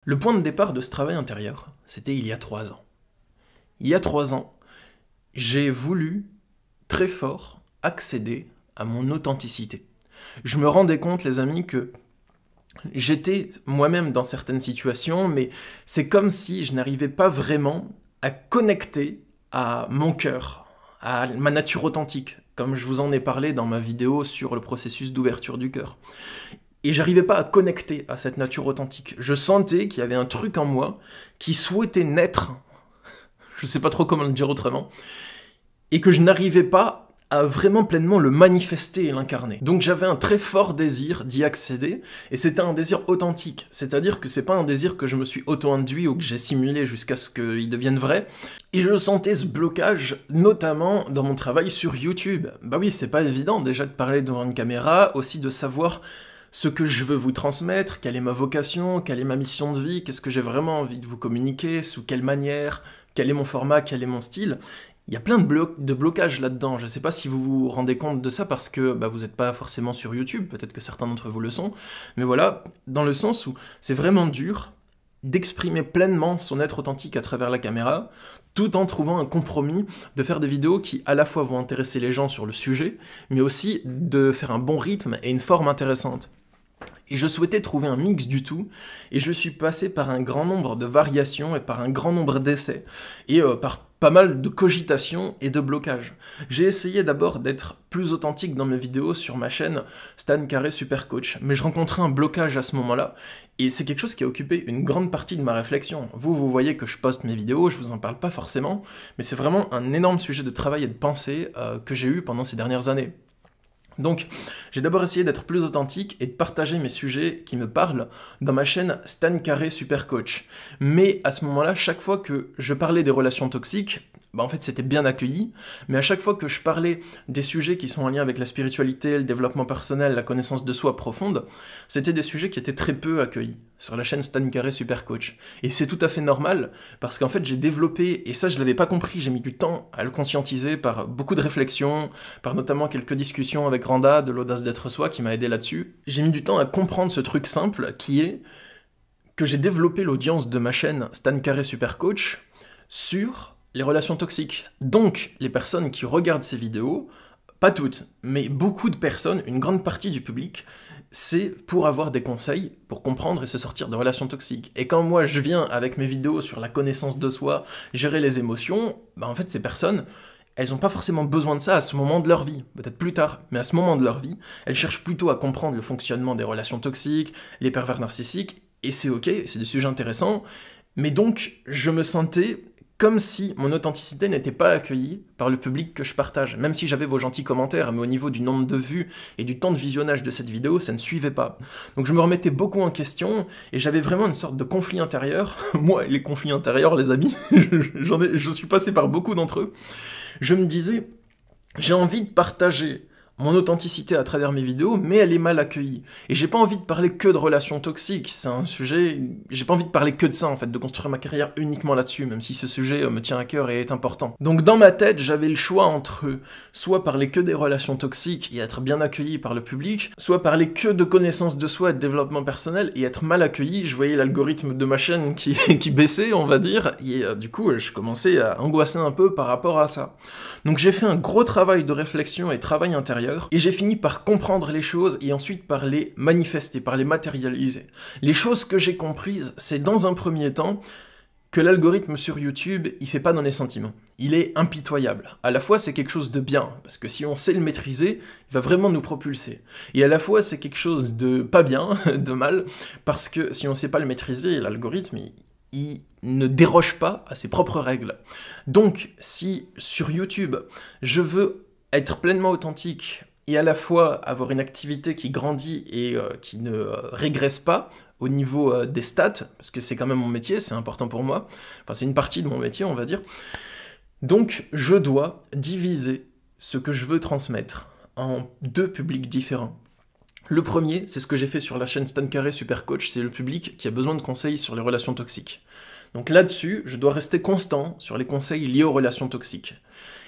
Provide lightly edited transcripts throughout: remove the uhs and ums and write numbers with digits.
Le point de départ de ce travail intérieur, c'était il y a 3 ans. Il y a 3 ans, j'ai voulu très fort accéder à mon authenticité. Je me rendais compte, les amis, que j'étais moi-même dans certaines situations, mais c'est comme si je n'arrivais pas vraiment à connecter à mon cœur, à ma nature authentique, comme je vous en ai parlé dans ma vidéo sur le processus d'ouverture du cœur. Et j'arrivais pas à connecter à cette nature authentique. Je sentais qu'il y avait un truc en moi qui souhaitait naître, je sais pas trop comment le dire autrement, et que je n'arrivais pas à vraiment pleinement le manifester et l'incarner. Donc j'avais un très fort désir d'y accéder, et c'était un désir authentique. C'est-à-dire que c'est pas un désir que je me suis auto-induit ou que j'ai simulé jusqu'à ce qu'il devienne vrai. Et je sentais ce blocage, notamment dans mon travail sur YouTube. Bah oui, c'est pas évident déjà de parler devant une caméra, aussi de savoir ce que je veux vous transmettre, quelle est ma vocation, quelle est ma mission de vie, qu'est-ce que j'ai vraiment envie de vous communiquer, sous quelle manière, quel est mon format, quel est mon style. Il y a plein de blocages là-dedans. Je ne sais pas si vous vous rendez compte de ça parce que vous n'êtes pas forcément sur YouTube, peut-être que certains d'entre vous le sont, mais voilà, dans le sens où c'est vraiment dur d'exprimer pleinement son être authentique à travers la caméra, tout en trouvant un compromis de faire des vidéos qui à la fois vont intéresser les gens sur le sujet, mais aussi de faire un bon rythme et une forme intéressante. Et je souhaitais trouver un mix du tout, et je suis passé par un grand nombre de variations et par un grand nombre d'essais, et par pas mal de cogitations et de blocages. J'ai essayé d'abord d'être plus authentique dans mes vidéos sur ma chaîne Stan Carré Super Coach, mais je rencontrais un blocage à ce moment-là, et c'est quelque chose qui a occupé une grande partie de ma réflexion. Vous voyez que je poste mes vidéos, je vous en parle pas forcément, mais c'est vraiment un énorme sujet de travail et de pensée que j'ai eu pendant ces dernières années. Donc, j'ai d'abord essayé d'être plus authentique et de partager mes sujets qui me parlent dans ma chaîne Stan Carré Super Coach. Mais à ce moment-là, chaque fois que je parlais des relations toxiques, en fait c'était bien accueilli, mais à chaque fois que je parlais des sujets qui sont en lien avec la spiritualité, le développement personnel, la connaissance de soi profonde, c'était des sujets qui étaient très peu accueillis sur la chaîne Stan Carré Super Coach. Et c'est tout à fait normal, parce qu'en fait j'ai développé, et ça je l'avais pas compris, j'ai mis du temps à le conscientiser par beaucoup de réflexions, par notamment quelques discussions avec Randa de l'audace d'être soi qui m'a aidé là-dessus. J'ai mis du temps à comprendre ce truc simple qui est que j'ai développé l'audience de ma chaîne Stan Carré Super Coach sur les relations toxiques. Donc, les personnes qui regardent ces vidéos, pas toutes, mais beaucoup de personnes, une grande partie du public, c'est pour avoir des conseils, pour comprendre et se sortir de relations toxiques. Et quand moi je viens avec mes vidéos sur la connaissance de soi, gérer les émotions, en fait ces personnes, elles n'ont pas forcément besoin de ça à ce moment de leur vie, peut-être plus tard, mais à ce moment de leur vie, elles cherchent plutôt à comprendre le fonctionnement des relations toxiques, les pervers narcissiques, et c'est ok, c'est des sujets intéressants, mais donc je me sentais comme si mon authenticité n'était pas accueillie par le public que je partage. Même si j'avais vos gentils commentaires, mais au niveau du nombre de vues et du temps de visionnage de cette vidéo, ça ne suivait pas. Donc je me remettais beaucoup en question, et j'avais vraiment une sorte de conflit intérieur. Moi, les conflits intérieurs, les amis, je suis passé par beaucoup d'entre eux. Je me disais, j'ai envie de partager mon authenticité à travers mes vidéos, mais elle est mal accueillie. Et j'ai pas envie de parler que de relations toxiques, c'est un sujet... J'ai pas envie de parler que de ça, en fait, de construire ma carrière uniquement là-dessus, même si ce sujet me tient à cœur et est important. Donc dans ma tête, j'avais le choix entre soit parler que des relations toxiques et être bien accueilli par le public, soit parler que de connaissance de soi et de développement personnel et être mal accueilli. Je voyais l'algorithme de ma chaîne qui baissait, on va dire, et du coup, je commençais à angoisser un peu par rapport à ça. Donc j'ai fait un gros travail de réflexion et travail intérieur, et j'ai fini par comprendre les choses et ensuite par les manifester, par les matérialiser. Les choses que j'ai comprises, c'est dans un premier temps que l'algorithme sur YouTube, il fait pas dans les sentiments. Il est impitoyable. À la fois, c'est quelque chose de bien, parce que si on sait le maîtriser, il va vraiment nous propulser. Et à la fois, c'est quelque chose de pas bien, de mal, parce que si on sait pas le maîtriser, l'algorithme, il ne déroge pas à ses propres règles. Donc, si sur YouTube, je veux être pleinement authentique et à la fois avoir une activité qui grandit et qui ne régresse pas au niveau des stats, parce que c'est quand même mon métier, c'est important pour moi, enfin c'est une partie de mon métier on va dire, donc je dois diviser ce que je veux transmettre en 2 publics différents. Le premier, c'est ce que j'ai fait sur la chaîne Stan Carré Super Coach, c'est le public qui a besoin de conseils sur les relations toxiques. Donc là-dessus, je dois rester constant sur les conseils liés aux relations toxiques.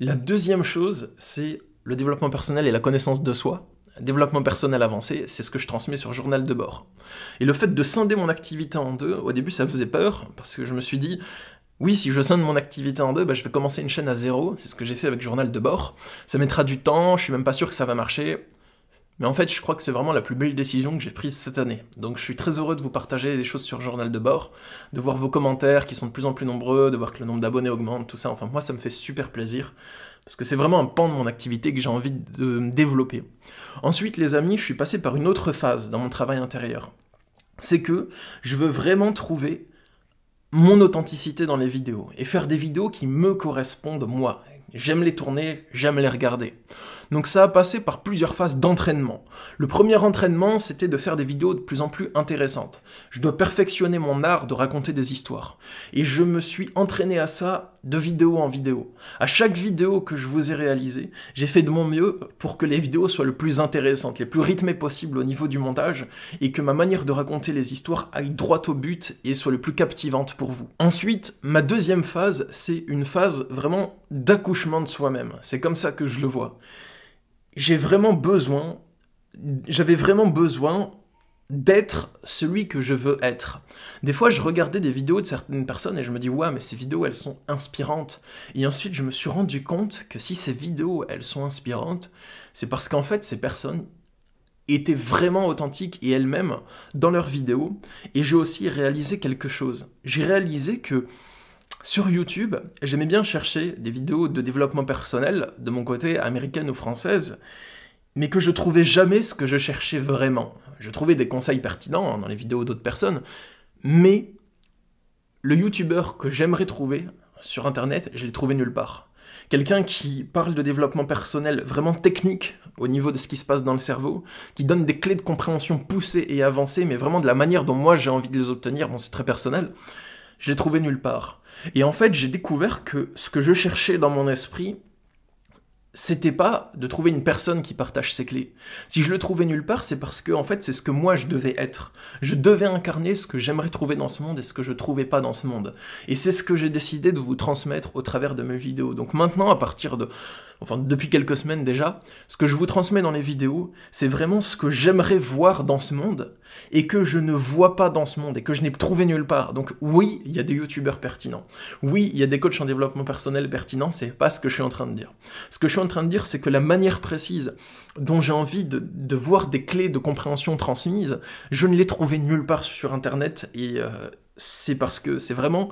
La deuxième chose, c'est le développement personnel et la connaissance de soi. développement personnel avancé, c'est ce que je transmets sur Journal de bord. Et le fait de scinder mon activité en deux, au début ça faisait peur, parce que je me suis dit, oui, si je scinde mon activité en deux, bah, je vais commencer une chaîne à zéro, c'est ce que j'ai fait avec Journal de bord. Ça mettra du temps, je suis même pas sûr que ça va marcher. Mais en fait, je crois que c'est vraiment la plus belle décision que j'ai prise cette année. Donc je suis très heureux de vous partager des choses sur Journal de bord, de voir vos commentaires qui sont de plus en plus nombreux, de voir que le nombre d'abonnés augmente, tout ça. Enfin, moi, ça me fait super plaisir, parce que c'est vraiment un pan de mon activité que j'ai envie de développer. Ensuite, les amis, je suis passé par une autre phase dans mon travail intérieur. C'est que je veux vraiment trouver mon authenticité dans les vidéos, et faire des vidéos qui me correspondent moi. J'aime les tourner, j'aime les regarder. Donc ça a passé par plusieurs phases d'entraînement. Le premier entraînement, c'était de faire des vidéos de plus en plus intéressantes. Je dois perfectionner mon art de raconter des histoires. Et je me suis entraîné à ça de vidéo en vidéo. À chaque vidéo que je vous ai réalisée, j'ai fait de mon mieux pour que les vidéos soient le plus intéressantes, les plus rythmées possibles au niveau du montage, et que ma manière de raconter les histoires aille droit au but et soit le plus captivante pour vous. Ensuite, ma deuxième phase, c'est une phase vraiment d'accouchement de soi-même. C'est comme ça que je le vois. J'avais vraiment besoin d'être celui que je veux être. Des fois, je regardais des vidéos de certaines personnes et je me dis « Ouais, mais ces vidéos, elles sont inspirantes. » Et ensuite, je me suis rendu compte que si ces vidéos, elles sont inspirantes, c'est parce qu'en fait, ces personnes étaient vraiment authentiques et elles-mêmes dans leurs vidéos. Et j'ai aussi réalisé quelque chose. J'ai réalisé que sur YouTube, j'aimais bien chercher des vidéos de développement personnel, de mon côté américaine ou française, mais que je trouvais jamais ce que je cherchais vraiment. Je trouvais des conseils pertinents dans les vidéos d'autres personnes, mais le YouTuber que j'aimerais trouver sur Internet, je l'ai trouvé nulle part. Quelqu'un qui parle de développement personnel vraiment technique au niveau de ce qui se passe dans le cerveau, qui donne des clés de compréhension poussées et avancées, mais vraiment de la manière dont moi j'ai envie de les obtenir, bon c'est très personnel, je l'ai trouvé nulle part. Et en fait, j'ai découvert que ce que je cherchais dans mon esprit, c'était pas de trouver une personne qui partage ses clés. Si je le trouvais nulle part, c'est parce que, en fait, c'est ce que moi je devais être. Je devais incarner ce que j'aimerais trouver dans ce monde et ce que je trouvais pas dans ce monde. Et c'est ce que j'ai décidé de vous transmettre au travers de mes vidéos. Donc maintenant, depuis quelques semaines déjà, ce que je vous transmets dans les vidéos, c'est vraiment ce que j'aimerais voir dans ce monde et que je ne vois pas dans ce monde et que je n'ai trouvé nulle part. Donc oui, il y a des youtubeurs pertinents. Oui, il y a des coachs en développement personnel pertinents, c'est pas ce que je suis en train de dire. Ce que je suis en train de dire, c'est que la manière précise dont j'ai envie de voir des clés de compréhension transmises, je ne l'ai trouvé nulle part sur Internet et c'est parce que c'est vraiment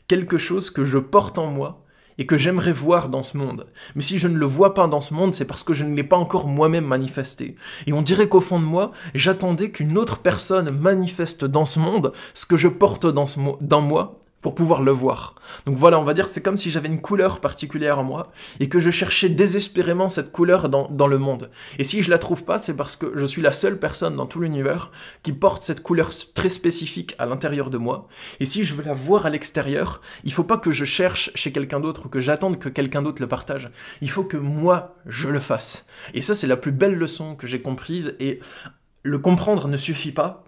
quelque chose que je porte en moi et que j'aimerais voir dans ce monde. Mais si je ne le vois pas dans ce monde, c'est parce que je ne l'ai pas encore moi-même manifesté. Et on dirait qu'au fond de moi, j'attendais qu'une autre personne manifeste dans ce monde ce que je porte dans moi, pour pouvoir le voir. Donc voilà, on va dire c'est comme si j'avais une couleur particulière en moi, et que je cherchais désespérément cette couleur dans le monde. Et si je la trouve pas, c'est parce que je suis la seule personne dans tout l'univers qui porte cette couleur très spécifique à l'intérieur de moi. Et si je veux la voir à l'extérieur, il faut pas que je cherche chez quelqu'un d'autre, ou que j'attende que quelqu'un d'autre le partage. Il faut que moi, je le fasse. Et ça, c'est la plus belle leçon que j'ai comprise, et le comprendre ne suffit pas.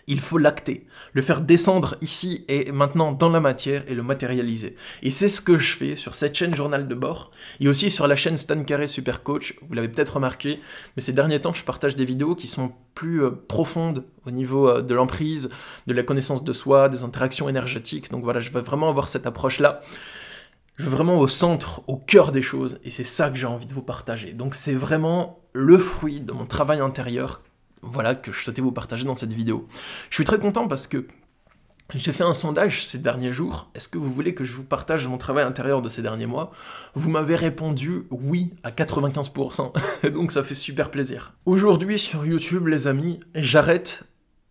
Il faut l'acter, le faire descendre ici et maintenant dans la matière et le matérialiser. Et c'est ce que je fais sur cette chaîne Journal de bord et aussi sur la chaîne Stan Carré Super Coach. Vous l'avez peut-être remarqué, mais ces derniers temps, je partage des vidéos qui sont plus profondes au niveau de l'emprise, de la connaissance de soi, des interactions énergétiques. Donc voilà, je veux vraiment avoir cette approche-là. Je veux vraiment au centre, au cœur des choses, et c'est ça que j'ai envie de vous partager. Donc c'est vraiment le fruit de mon travail intérieur, voilà, que je souhaitais vous partager dans cette vidéo. Je suis très content parce que j'ai fait un sondage ces derniers jours. Est-ce que vous voulez que je vous partage mon travail intérieur de ces derniers mois? Vous m'avez répondu oui à 95%, donc ça fait super plaisir. Aujourd'hui sur YouTube, les amis, j'arrête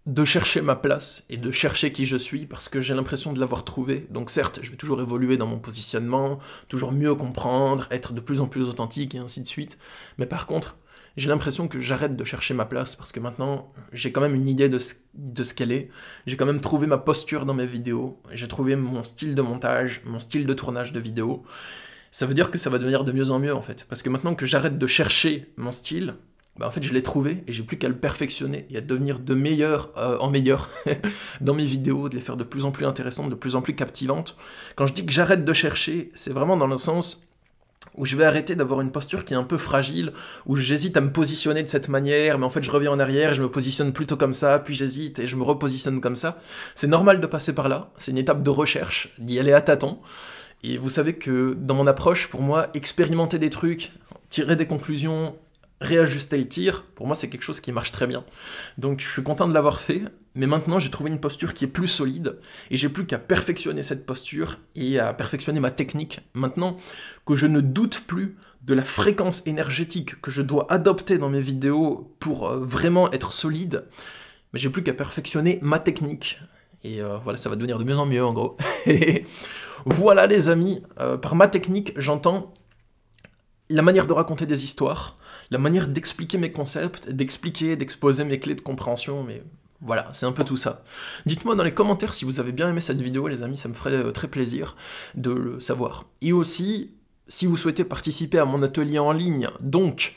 de chercher ma place et de chercher qui je suis parce que j'ai l'impression de l'avoir trouvé. Donc certes, je vais toujours évoluer dans mon positionnement, toujours mieux comprendre, être de plus en plus authentique et ainsi de suite. Mais par contre, j'ai l'impression que j'arrête de chercher ma place parce que maintenant, j'ai quand même une idée de ce qu'elle est. J'ai quand même trouvé ma posture dans mes vidéos. J'ai trouvé mon style de montage, mon style de tournage de vidéos. Ça veut dire que ça va devenir de mieux en mieux en fait. Parce que maintenant que j'arrête de chercher mon style, en fait je l'ai trouvé et j'ai plus qu'à le perfectionner et à devenir de meilleur en meilleur dans mes vidéos, de les faire de plus en plus intéressantes, de plus en plus captivantes. Quand je dis que j'arrête de chercher, c'est vraiment dans le sens où je vais arrêter d'avoir une posture qui est un peu fragile, où j'hésite à me positionner de cette manière, mais en fait je reviens en arrière, je me positionne plutôt comme ça, puis j'hésite et je me repositionne comme ça. C'est normal de passer par là, c'est une étape de recherche, d'y aller à tâtons. Et vous savez que dans mon approche, pour moi, expérimenter des trucs, tirer des conclusions, réajuster le tir, pour moi c'est quelque chose qui marche très bien. Donc je suis content de l'avoir fait, mais maintenant j'ai trouvé une posture qui est plus solide, et j'ai plus qu'à perfectionner cette posture, et à perfectionner ma technique. Maintenant que je ne doute plus de la fréquence énergétique que je dois adopter dans mes vidéos pour vraiment être solide, mais j'ai plus qu'à perfectionner ma technique. Et voilà, ça va devenir de mieux en mieux en gros. Voilà les amis, par ma technique j'entends la manière de raconter des histoires, la manière d'expliquer mes concepts, d'exposer mes clés de compréhension, mais voilà, c'est un peu tout ça. Dites-moi dans les commentaires si vous avez bien aimé cette vidéo, les amis, ça me ferait très plaisir de le savoir. Et aussi, si vous souhaitez participer à mon atelier en ligne, donc,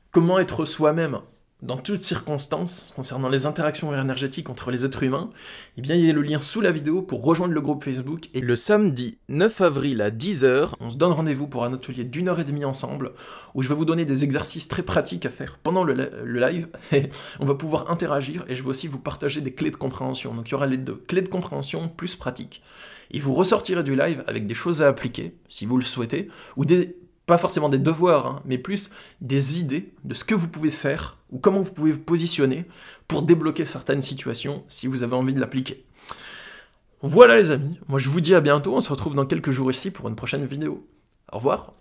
comment être soi-même dans toutes circonstances, concernant les interactions énergétiques entre les êtres humains, eh bien il y a le lien sous la vidéo pour rejoindre le groupe Facebook. Et le samedi 9 avril à 10 h, on se donne rendez-vous pour un atelier d'1h30 ensemble, où je vais vous donner des exercices très pratiques à faire pendant le live, et on va pouvoir interagir, et je vais aussi vous partager des clés de compréhension. Donc il y aura les deux, clés de compréhension plus pratiques. Et vous ressortirez du live avec des choses à appliquer, si vous le souhaitez, ou pas forcément des devoirs, hein, mais plus des idées de ce que vous pouvez faire, ou comment vous pouvez vous positionner pour débloquer certaines situations si vous avez envie de l'appliquer. Voilà les amis, moi je vous dis à bientôt, on se retrouve dans quelques jours ici pour une prochaine vidéo. Au revoir.